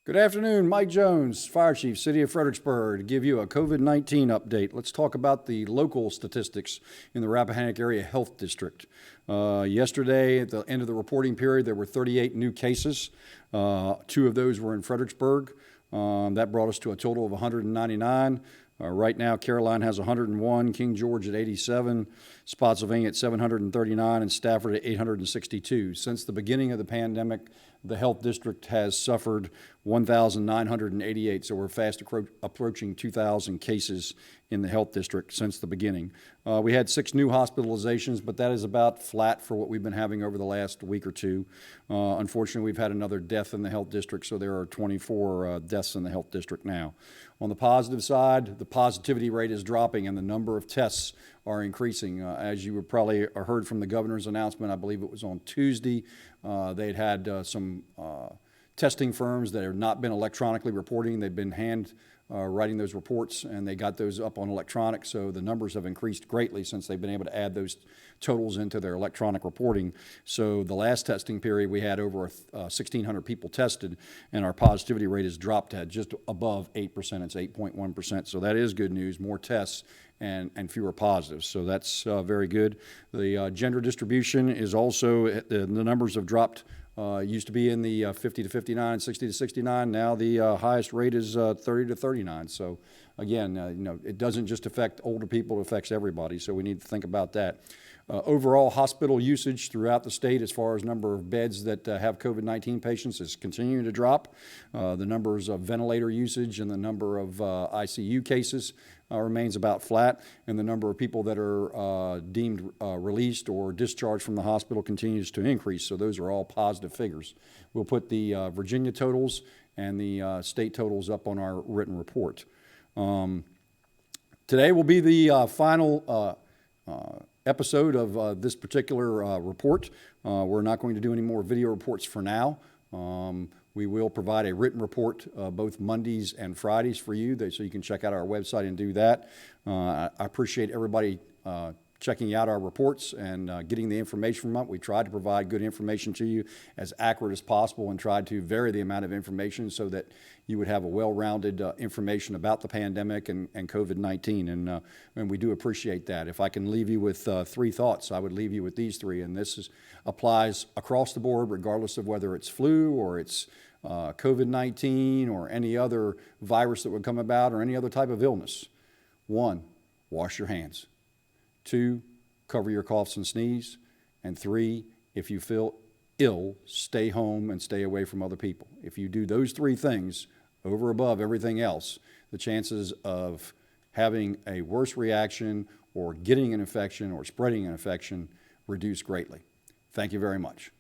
Good afternoon, Mike Jones, Fire Chief, City of Fredericksburg, to give you a COVID-19 update. Let's talk about the local statistics in the Rappahannock Area Health District. Yesterday, at the end of the reporting period, there were 38 new cases. 2 of those were in Fredericksburg. That brought us to a total of 199. Right now, Caroline has 101, King George at 87, Spotsylvania at 739, and Stafford at 862. Since the beginning of the pandemic, the health district has suffered 1,988, so we're fast approaching 2,000 cases in the health district since the beginning. We had 6 new hospitalizations, but that is about flat for what we've been having over the last week or two. Unfortunately, we've had another death in the health district, so there are 24 deaths in the health district now. On the positive side, the positivity rate is dropping and the number of tests are increasing. As you probably heard from the governor's announcement, I believe it was on Tuesday, they'd had some testing firms that have not been electronically reporting. They've been hand writing those reports, and they got those up on electronic, so the numbers have increased greatly since they've been able to add those totals into their electronic reporting. So the last testing period, we had over 1,600 people tested, and our positivity rate has dropped at just above 8%. It's 8.1%, so that is good news. More tests and fewer positives, so that's very good. The gender distribution is also, the numbers have dropped. Used to be in the 50 to 59, 60 to 69. Now the highest rate is 30 to 39. So again, it doesn't just affect older people, it affects everybody. So we need to think about that. Overall hospital usage throughout the state as far as number of beds that have COVID-19 patients is continuing to drop. The numbers of ventilator usage and the number of ICU cases remains about flat, and the number of people that are deemed released or discharged from the hospital continues to increase. So those are all positive figures. We'll put the Virginia totals and the state totals up on our written report. Today will be the final episode of this particular report. We're not going to do any more video reports for now. We will provide a written report both Mondays and Fridays for you, so you can check out our website and do that. I appreciate everybody checking out our reports and getting the information from them. We tried to provide good information to you, as accurate as possible, and tried to vary the amount of information so that you would have a well-rounded information about the pandemic and COVID-19, and we do appreciate that. If I can leave you with 3 thoughts, I would leave you with these 3, and this applies across the board regardless of whether it's flu or it's COVID-19 or any other virus that would come about or any other type of illness. 1, wash your hands. 2, cover your coughs and sneeze. And 3, if you feel ill, stay home and stay away from other people. If you do those 3 things over above everything else, the chances of having a worse reaction or getting an infection or spreading an infection reduce greatly. Thank you very much.